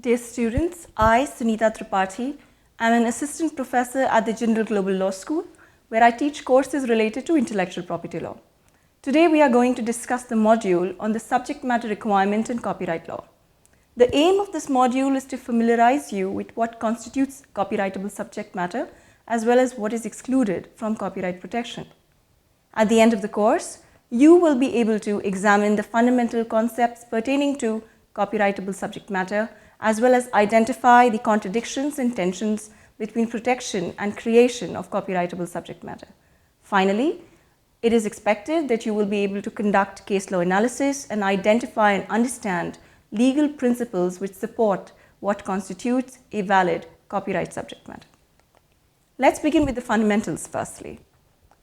Dear students, I, Sunita Tripathi, am an assistant professor at the General Global Law School, where I teach courses related to intellectual property law. Today we are going to discuss the module on the subject matter requirement in copyright law. The aim of this module is to familiarize you with what constitutes copyrightable subject matter as well as what is excluded from copyright protection. At the end of the course, you will be able to examine the fundamental concepts pertaining to copyrightable subject matter as well as identify the contradictions and tensions between protection and creation of copyrightable subject matter. Finally, it is expected that you will be able to conduct case law analysis and identify and understand legal principles which support what constitutes a valid copyright subject matter. Let's begin with the fundamentals firstly.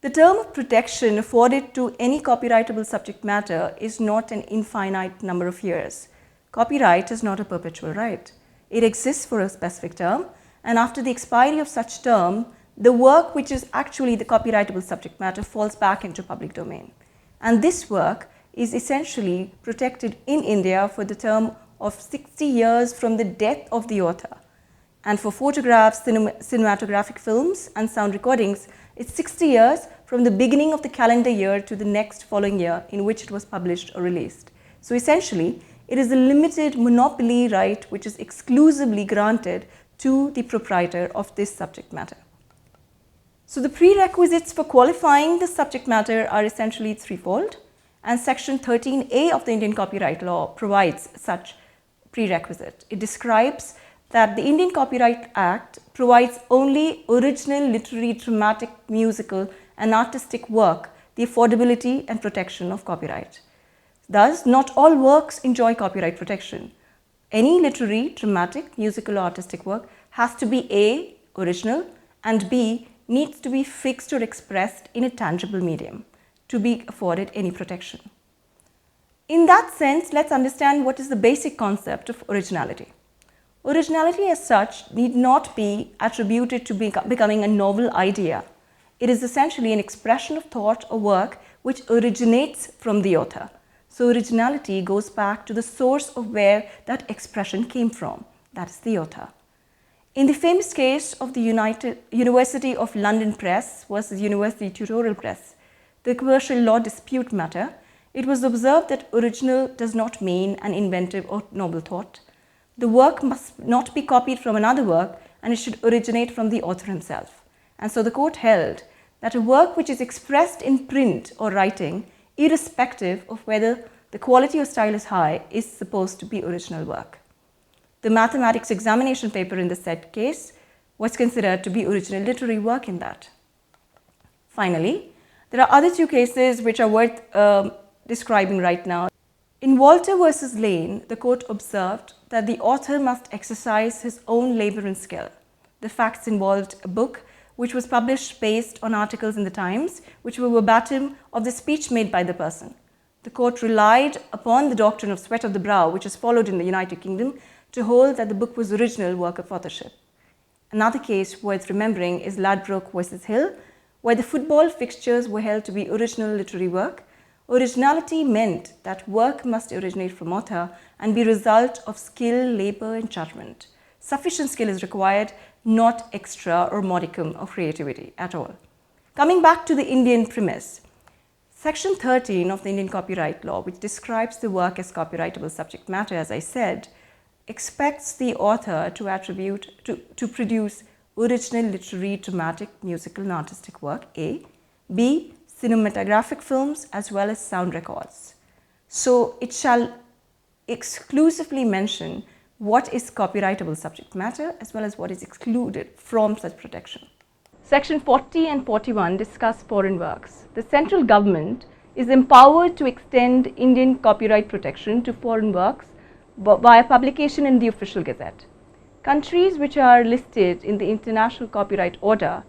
The term of protection afforded to any copyrightable subject matter is not an infinite number of years. Copyright is not a perpetual right. It exists for a specific term, and after the expiry of such term, the work which is actually the copyrightable subject matter falls back into public domain. And this work is essentially protected in India for the term of 60 years from the death of the author. And for photographs, cinematographic films and sound recordings, it's 60 years from the beginning of the calendar year to the next following year in which it was published or released. So essentially, it is a limited monopoly right which is exclusively granted to the proprietor of this subject matter. So the prerequisites for qualifying the subject matter are essentially threefold, and Section 13A of the Indian Copyright Law provides such prerequisite. It describes that the Indian Copyright Act provides only original literary, dramatic, musical and artistic work the affordability and protection of copyright. Thus, not all works enjoy copyright protection. Any literary, dramatic, musical or artistic work has to be A, original, and B, needs to be fixed or expressed in a tangible medium to be afforded any protection. In that sense, let's understand what is the basic concept of originality. Originality as such need not be attributed to becoming a novel idea. It is essentially an expression of thought or work which originates from the author. So originality goes back to the source of where that expression came from, that is the author. In the famous case of the University of London Press versus University Tutorial Press, the commercial law dispute matter, it was observed that original does not mean an inventive or novel thought. The work must not be copied from another work and it should originate from the author himself. And so the court held that a work which is expressed in print or writing, irrespective of whether the quality or style is high, is supposed to be original work. The mathematics examination paper in the said case was considered to be original literary work in that. Finally, there are other two cases which are worth describing right now. In Walter versus Lane, the court observed that the author must exercise his own labor and skill. The facts involved a book which was published based on articles in the Times, which were verbatim of the speech made by the person. The court relied upon the doctrine of sweat of the brow, which is followed in the United Kingdom, to hold that the book was original work of authorship. Another case worth remembering is Ladbroke versus Hill, where the football fixtures were held to be original literary work. Originality meant that work must originate from author and be result of skill, labor and judgment. Sufficient skill is required, not extra or modicum of creativity at all. Coming back to the Indian premise, Section 13 of the Indian Copyright Law, which describes the work as copyrightable subject matter, as I said, expects the author to produce original literary, dramatic, musical and artistic work, A. B. Cinematographic films as well as sound records. So it shall exclusively mention what is copyrightable subject matter as well as what is excluded from such protection. Section 40 and 41 discuss foreign works. The central government is empowered to extend Indian copyright protection to foreign works via publication in the official gazette. Countries which are listed in the International Copyright Order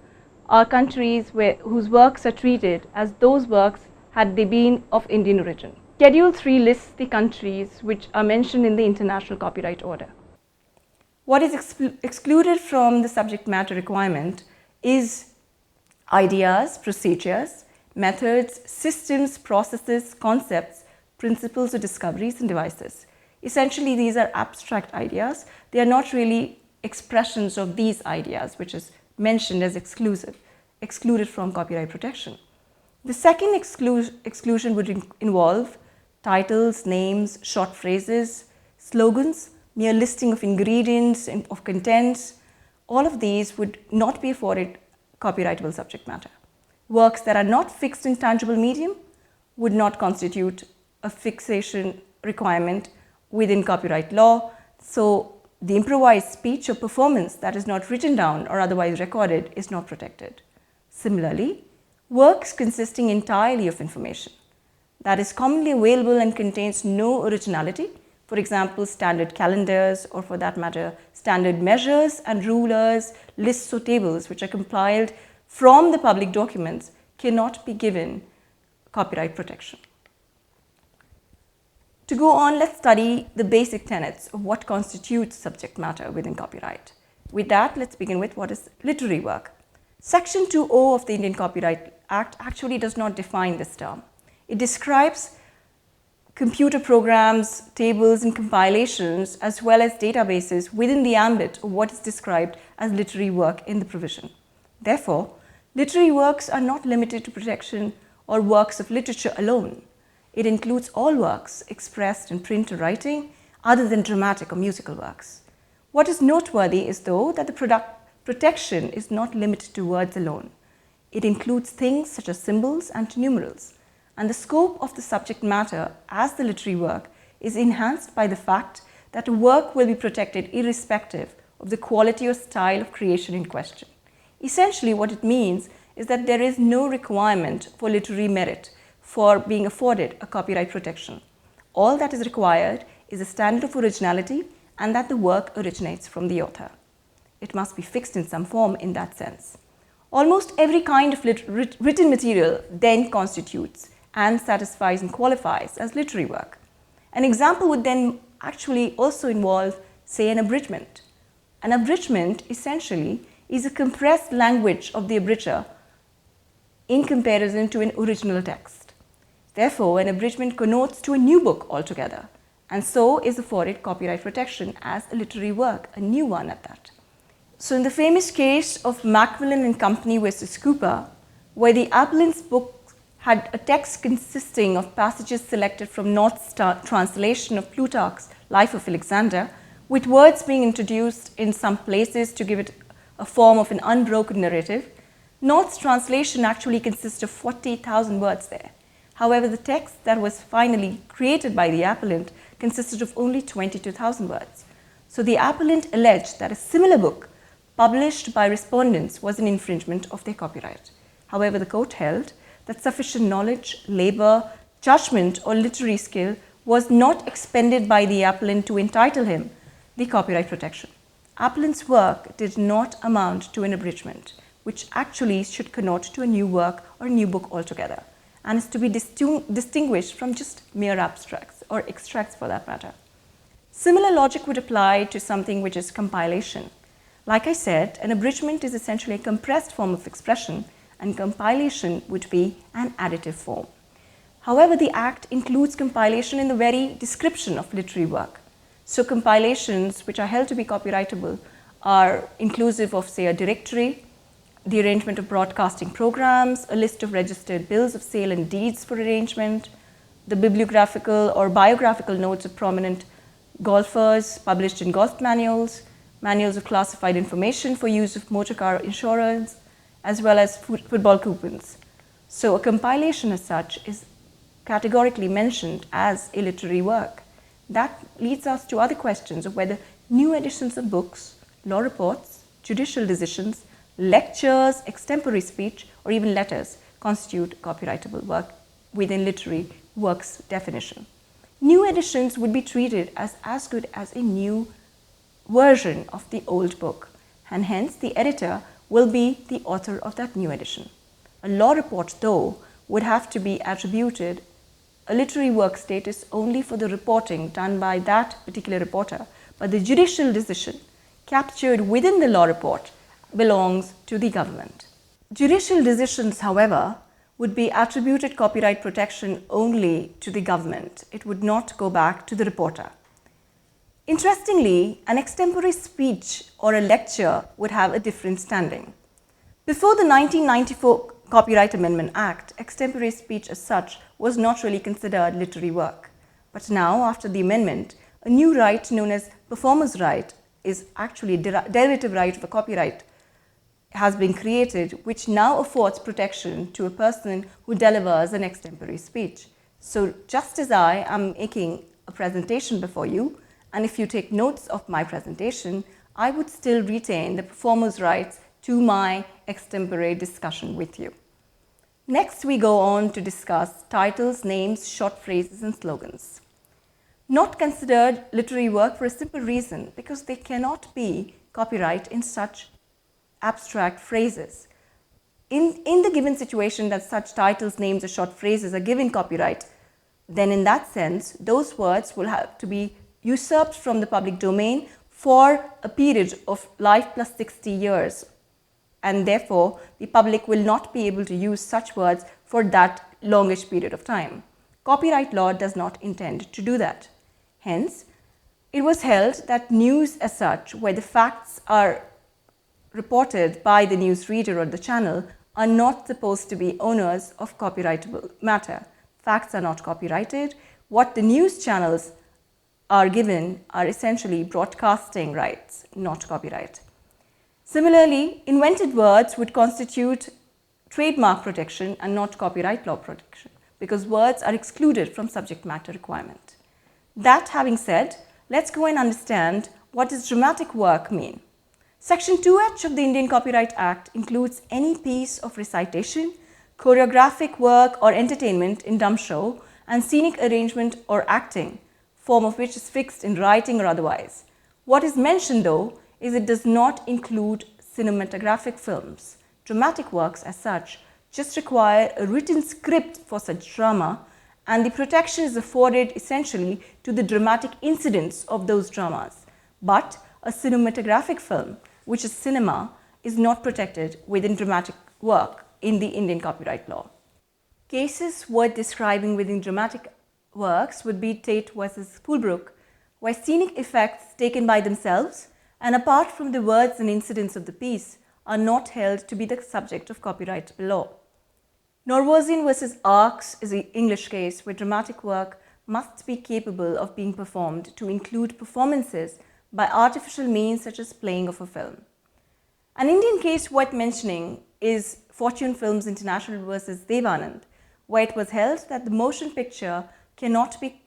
are countries whose works are treated as those works had they been of Indian origin. Schedule 3 lists the countries which are mentioned in the International Copyright Order. What is excluded from the subject matter requirement is ideas, procedures, methods, systems, processes, concepts, principles or discoveries and devices. Essentially, these are abstract ideas. They are not really expressions of these ideas, which is mentioned as excluded from copyright protection. The second exclusion would involve titles, names, short phrases, slogans, mere listing of ingredients and of contents. All of these would not be afforded copyrightable subject matter. Works that are not fixed in tangible medium would not constitute a fixation requirement within copyright law. So the improvised speech or performance that is not written down or otherwise recorded is not protected. Similarly, works consisting entirely of information that is commonly available and contains no originality, for example, standard calendars, or for that matter, standard measures and rulers, lists or tables which are compiled from the public documents, cannot be given copyright protection. To go on, let's study the basic tenets of what constitutes subject matter within copyright. With that, let's begin with what is literary work. Section 2(o) of the Indian Copyright Act actually does not define this term. It describes computer programs, tables, and compilations, as well as databases within the ambit of what is described as literary work in the provision. Therefore, literary works are not limited to protection or works of literature alone. It includes all works expressed in print or writing other than dramatic or musical works. What is noteworthy is, though, that the protection is not limited to words alone. It includes things such as symbols and numerals, and the scope of the subject matter as the literary work is enhanced by the fact that a work will be protected irrespective of the quality or style of creation in question. Essentially, what it means is that there is no requirement for literary merit for being afforded a copyright protection. All that is required is a standard of originality and that the work originates from the author. It must be fixed in some form in that sense. Almost every kind of written material then constitutes and satisfies and qualifies as literary work. An example would then actually also involve, say, an abridgment. An abridgment essentially is a compressed language of the abridger in comparison to an original text. Therefore, an abridgment connotes to a new book altogether, and so is afforded copyright protection as a literary work, a new one at that. So in the famous case of Macmillan Co versus Cooper, where the appellant's book had a text consisting of passages selected from North's translation of Plutarch's Life of Alexander, with words being introduced in some places to give it a form of an unbroken narrative, North's translation actually consists of 40,000 words there. However, the text that was finally created by the appellant consisted of only 22,000 words. So the appellant alleged that a similar book published by respondents was an infringement of their copyright. However, the court held that sufficient knowledge, labor, judgment, or literary skill was not expended by the appellant to entitle him the copyright protection. Appellant's work did not amount to an abridgment, which actually should connote to a new work or new book altogether, and is to be distinguished from just mere abstracts or extracts for that matter. Similar logic would apply to something which is compilation. Like I said, an abridgment is essentially a compressed form of expression, and compilation would be an additive form. However, the Act includes compilation in the very description of literary work. So compilations which are held to be copyrightable are inclusive of, say, a directory, the arrangement of broadcasting programs, a list of registered bills of sale and deeds for arrangement, the bibliographical or biographical notes of prominent golfers published in golf manuals, manuals of classified information for use of motor car insurance, as well as football coupons. So a compilation as such is categorically mentioned as a literary work. That leads us to other questions of whether new editions of books, law reports, judicial decisions, lectures, extempore speech, or even letters constitute copyrightable work within literary works definition. New editions would be treated as good as a new version of the old book, and hence the editor will be the author of that new edition. A law report, though, would have to be attributed a literary work status only for the reporting done by that particular reporter, but the judicial decision captured within the law report belongs to the government. Judicial decisions, however, would be attributed copyright protection only to the government. It would not go back to the reporter. Interestingly, an extempore speech or a lecture would have a different standing. Before the 1994 Copyright Amendment Act, extempore speech as such was not really considered literary work. But now, after the amendment, a new right known as performer's right is actually a derivative right of a copyright has been created, which now affords protection to a person who delivers an extempore speech. So just as I am making a presentation before you, and if you take notes of my presentation, I would still retain the performer's rights to my extempore discussion with you. Next, we go on to discuss titles, names, short phrases, and slogans. Not considered literary work for a simple reason, because they cannot be copyright in such abstract phrases. In the given situation that such titles, names, or short phrases are given copyright, then in that sense, those words will have to be usurped from the public domain for a period of life plus 60 years. And therefore, the public will not be able to use such words for that longish period of time. Copyright law does not intend to do that. Hence, it was held that news as such, where the facts are reported by the newsreader or the channel, are not supposed to be owners of copyrightable matter. Facts are not copyrighted. What the news channels are given are essentially broadcasting rights, not copyright. Similarly, invented words would constitute trademark protection and not copyright law protection, because words are excluded from subject matter requirement. That having said, let's go and understand what does dramatic work mean. Section 2H of the Indian Copyright Act includes any piece of recitation, choreographic work or entertainment in dumb show, and scenic arrangement or acting, form of which is fixed in writing or otherwise. What is mentioned though is it does not include cinematographic films. Dramatic works as such just require a written script for such drama, and the protection is afforded essentially to the dramatic incidents of those dramas. But a cinematographic film, which is cinema, is not protected within dramatic work in the Indian copyright law. Cases worth describing within dramatic works would be Tate versus Poolbrook, where scenic effects taken by themselves and apart from the words and incidents of the piece are not held to be the subject of copyrightable law. Norwegian versus Arcs is an English case where dramatic work must be capable of being performed to include performances by artificial means such as playing of a film. An Indian case worth mentioning is Fortune Films International versus Devanand, where it was held that the motion picture cannot be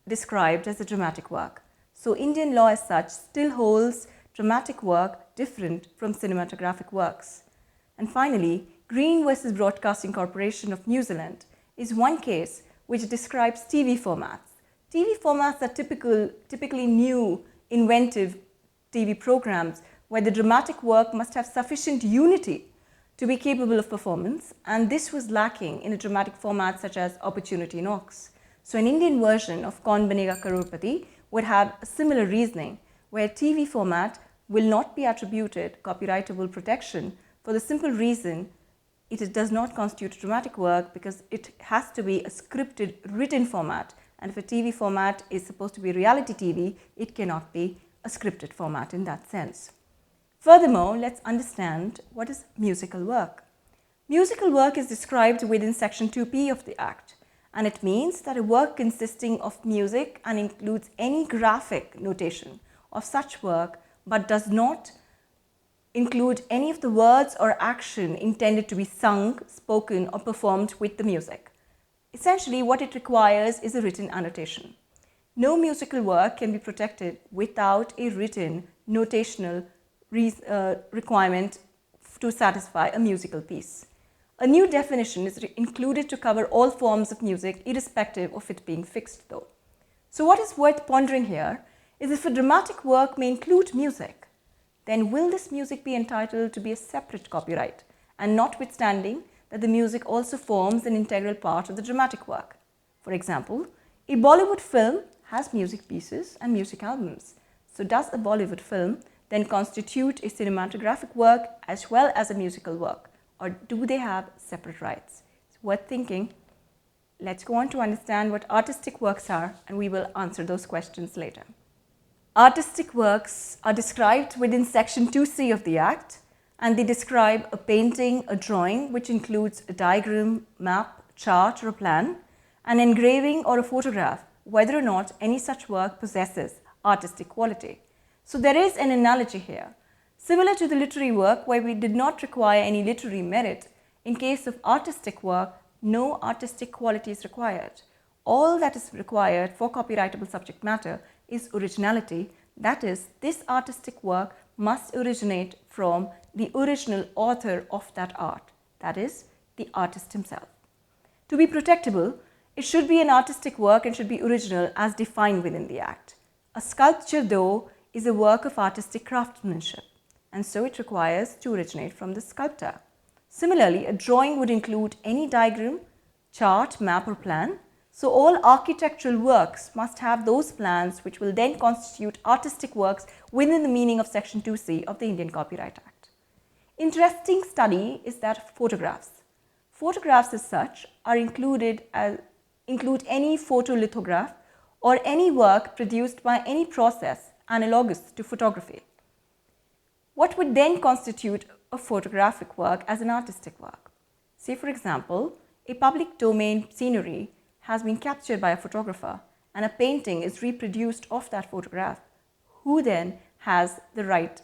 described as a dramatic work. So Indian law as such still holds dramatic work different from cinematographic works. And finally, Green versus Broadcasting Corporation of New Zealand is one case which describes TV formats. TV formats are typically new, inventive TV programs where the dramatic work must have sufficient unity to be capable of performance, and this was lacking in a dramatic format such as Opportunity Knocks. So an Indian version of Kaun Banega Crorepati would have a similar reasoning, where TV format will not be attributed copyrightable protection for the simple reason it does not constitute dramatic work because it has to be a scripted written format, and if a TV format is supposed to be reality TV, it cannot be a scripted format in that sense. Furthermore, let's understand what is musical work. Musical work is described within Section 2P of the Act, and it means that a work consisting of music and includes any graphic notation of such work but does not include any of the words or action intended to be sung, spoken, or performed with the music. Essentially, what it requires is a written annotation. No musical work can be protected without a written notational requirement to satisfy a musical piece. A new definition is included to cover all forms of music, irrespective of it being fixed though. So what is worth pondering here is if a dramatic work may include music, then will this music be entitled to be a separate copyright, and notwithstanding that the music also forms an integral part of the dramatic work? For example, a Bollywood film has music pieces and music albums. So does a Bollywood film then constitute a cinematographic work as well as a musical work, or do they have separate rights? It's worth thinking. Let's go on to understand what artistic works are, and we will answer those questions later. Artistic works are described within Section 2C of the Act, and they describe a painting, a drawing, which includes a diagram, map, chart or a plan, an engraving or a photograph, whether or not any such work possesses artistic quality. So there is an analogy here. Similar to the literary work where we did not require any literary merit, in case of artistic work, no artistic quality is required. All that is required for copyrightable subject matter is originality. That is, this artistic work must originate from the original author of that art, that is, the artist himself. To be protectable, it should be an artistic work and should be original as defined within the Act. A sculpture, though, is a work of artistic craftsmanship, and so it requires to originate from the sculptor. Similarly, a drawing would include any diagram, chart, map or plan. So all architectural works must have those plans which will then constitute artistic works within the meaning of Section 2C of the Indian Copyright Act. Interesting study is that of photographs. Photographs as such are include any photolithograph or any work produced by any process analogous to photography. What would then constitute a photographic work as an artistic work? Say, for example, a public domain scenery has been captured by a photographer and a painting is reproduced of that photograph. Who then has the right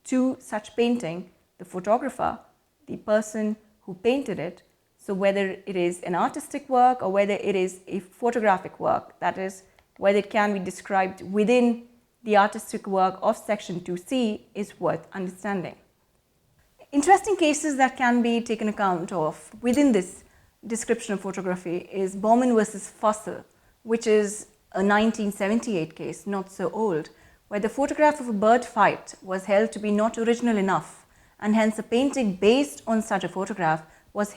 to such painting? The photographer, the person who painted it. So whether it is an artistic work or whether it is a photographic work, that is, whether it can be described within the artistic work of Section 2C is worth understanding. Interesting cases that can be taken account of within this description of photography is Bauman versus Fussell, which is a 1978 case, not so old, where the photograph of a bird fight was held to be not original enough, and hence a painting based on such a photograph was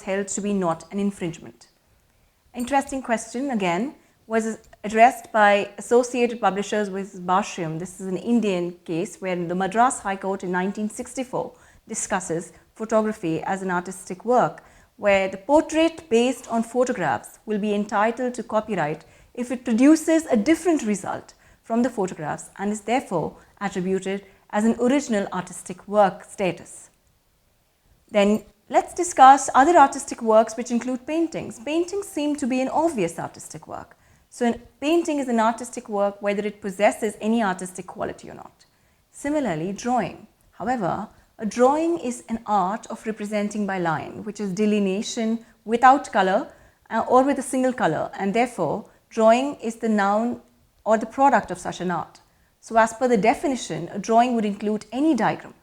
held to be not an infringement. Interesting question again was addressed by Associated Publishers versus Bashram. This is an Indian case where the Madras High Court in 1964 discusses photography as an artistic work, where the portrait based on photographs will be entitled to copyright if it produces a different result from the photographs and is therefore attributed as an original artistic work status. Then let's discuss other artistic works which include paintings. Paintings seem to be an obvious artistic work. So a painting is an artistic work whether it possesses any artistic quality or not. Similarly, drawing. However, a drawing is an art of representing by line, which is delineation without color or with a single color, and therefore drawing is the noun or the product of such an art. So as per the definition, a drawing would include any diagram,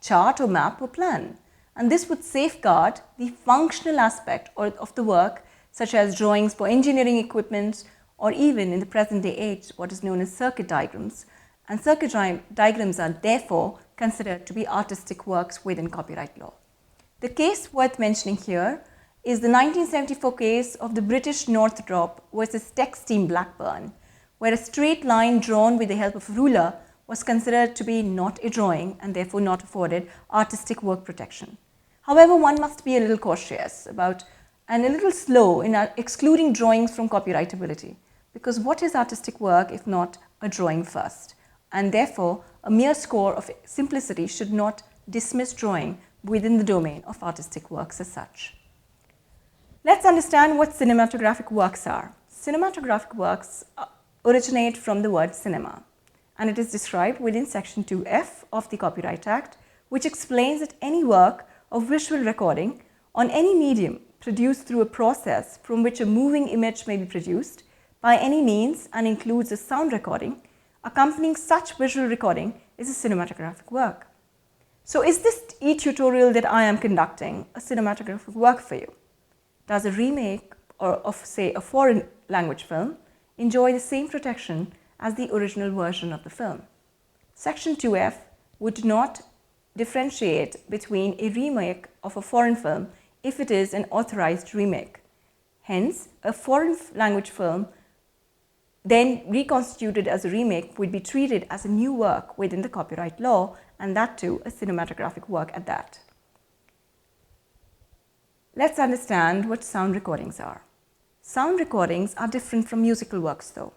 chart or map or plan, and this would safeguard the functional aspect of the work, such as drawings for engineering equipment or even in the present day age what is known as circuit diagrams, and circuit diagrams are therefore considered to be artistic works within copyright law. The case worth mentioning here is the 1974 case of the British Northrop versus Tex Team Blackburn, where a straight line drawn with the help of a ruler was considered to be not a drawing and therefore not afforded artistic work protection. However, one must be a little cautious about and a little slow in excluding drawings from copyrightability, because what is artistic work if not a drawing first? And therefore, a mere score of simplicity should not dismiss drawing within the domain of artistic works as such. Let's understand what cinematographic works are. Cinematographic works originate from the word cinema, and it is described within Section 2F of the Copyright Act, which explains that any work of visual recording on any medium produced through a process from which a moving image may be produced by any means and includes a sound recording, accompanying such visual recording is a cinematographic work. So is this e-tutorial that I am conducting a cinematographic work for you? Does a remake of, say, a foreign language film enjoy the same protection as the original version of the film? Section 2F would not differentiate between a remake of a foreign film if it is an authorized remake. Hence, a foreign language film then reconstituted as a remake would be treated as a new work within the copyright law, and that too a cinematographic work at that. Let's understand what sound recordings are. Sound recordings are different from musical works though.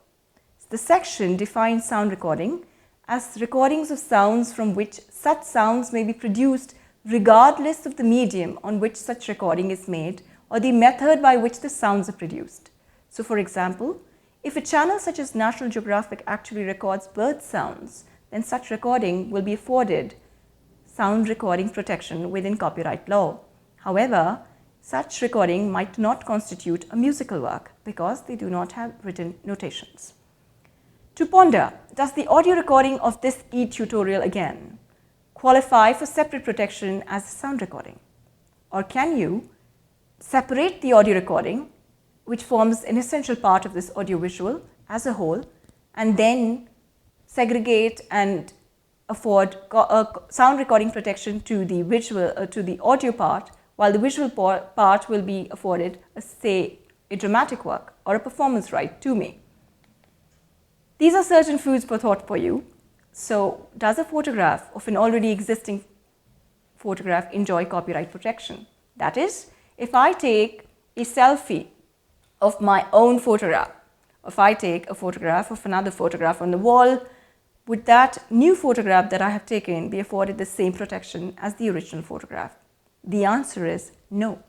The section defines sound recording as recordings of sounds from which such sounds may be produced regardless of the medium on which such recording is made or the method by which the sounds are produced. So for example, if a channel such as National Geographic actually records bird sounds, then such recording will be afforded sound recording protection within copyright law. However, such recording might not constitute a musical work because they do not have written notations. To ponder, does the audio recording of this e-tutorial again qualify for separate protection as a sound recording? Or can you separate the audio recording, which forms an essential part of this audiovisual as a whole, and then segregate and afford sound recording protection to the visual, to the audio part, while the visual part will be afforded, say, a dramatic work or a performance right to me? These are certain foods for thought for you. So, does a photograph of an already existing photograph enjoy copyright protection? That is, if I take a selfie of my own photograph, if I take a photograph of another photograph on the wall, would that new photograph that I have taken be afforded the same protection as the original photograph? The answer is no.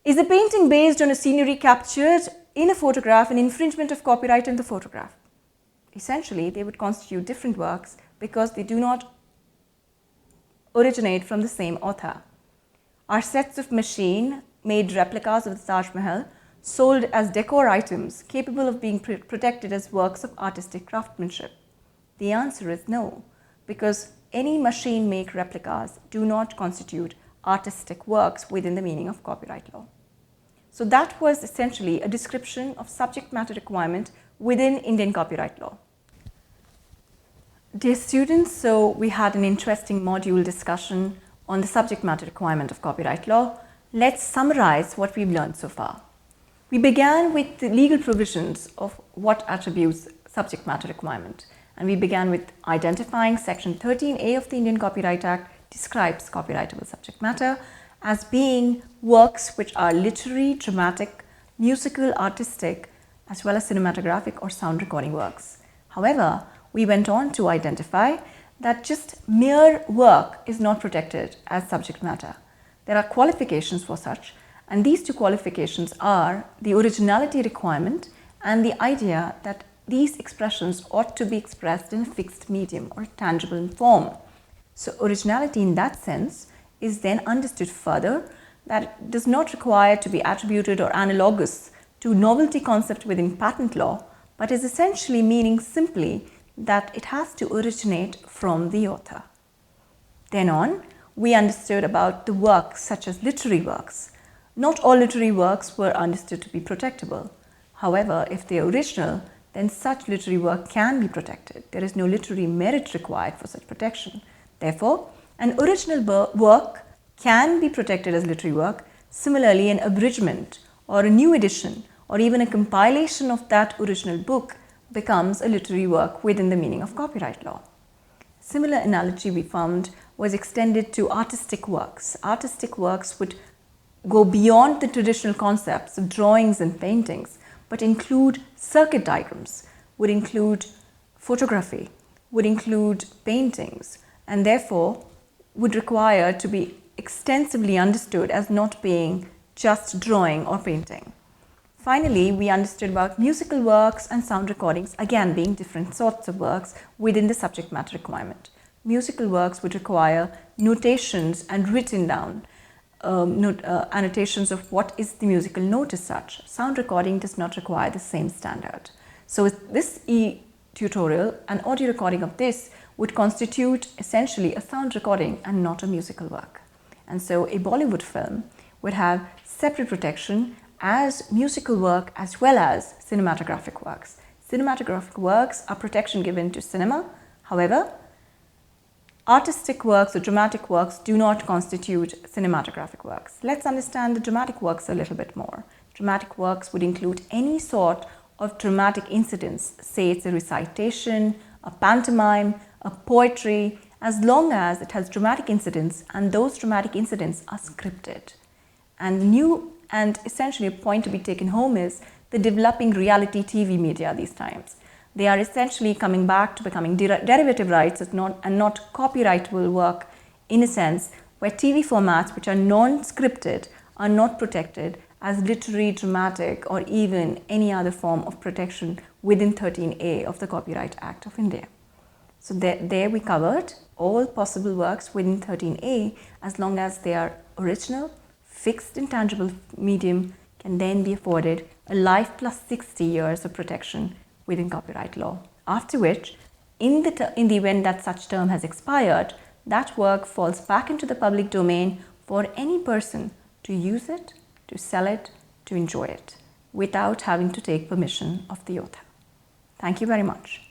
Is a painting based on a scenery captured in a photograph an infringement of copyright in the photograph? Essentially, they would constitute different works because they do not originate from the same author. Are sets of machine-made replicas of the Taj Mahal sold as decor items capable of being protected as works of artistic craftsmanship? The answer is no, because any machine-made replicas do not constitute artistic works within the meaning of copyright law. So that was essentially a description of subject matter requirement within Indian copyright law. Dear students, so we had an interesting module discussion on the subject matter requirement of copyright law. Let's summarize what we've learned so far. We began with the legal provisions of what attributes subject matter requirement, and we began with identifying Section 13A of the Indian Copyright Act describes copyrightable subject matter as being works which are literary, dramatic, musical, artistic, as well as cinematographic or sound recording works. However, we went on to identify that just mere work is not protected as subject matter. There are qualifications for such, and these two qualifications are the originality requirement and the idea that these expressions ought to be expressed in a fixed medium or tangible form. So originality in that sense is then understood further that it does not require to be attributed or analogous to novelty concept within patent law, but is essentially meaning simply that it has to originate from the author. Then on, we understood about the works such as literary works. Not all literary works were understood to be protectable. However, if they are original, then such literary work can be protected. There is no literary merit required for such protection. Therefore, an original work can be protected as literary work. Similarly, an abridgment or a new edition or even a compilation of that original book becomes a literary work within the meaning of copyright law. Similar analogy we found was extended to artistic works. Artistic works would go beyond the traditional concepts of drawings and paintings, but include circuit diagrams, would include photography, would include paintings, and therefore would require to be extensively understood as not being just drawing or painting. Finally, we understood about musical works and sound recordings, again being different sorts of works within the subject matter requirement. Musical works would require notations and written down annotations of what is the musical note as such. Sound recording does not require the same standard. So with this e-tutorial, an audio recording of this would constitute essentially a sound recording and not a musical work. And so a Bollywood film would have separate protection as musical work as well as cinematographic works. Cinematographic works are protection given to cinema. However, artistic works or dramatic works do not constitute cinematographic works. Let's understand the dramatic works a little bit more. Dramatic works would include any sort of dramatic incidents, say it's a recitation, a pantomime, a poetry, as long as it has dramatic incidents and those dramatic incidents are scripted. And essentially a point to be taken home is the developing reality TV media these times. They are essentially coming back to becoming derivative rights and not copyrightable work, in a sense where TV formats which are non-scripted are not protected as literary, dramatic, or even any other form of protection within 13A of the Copyright Act of India. So there we covered all possible works within 13A, as long as they are original, fixed intangible medium, can then be afforded a life plus 60 years of protection within copyright law. After which, in the event that such term has expired, that work falls back into the public domain for any person to use it, to sell it, to enjoy it, without having to take permission of the author. Thank you very much.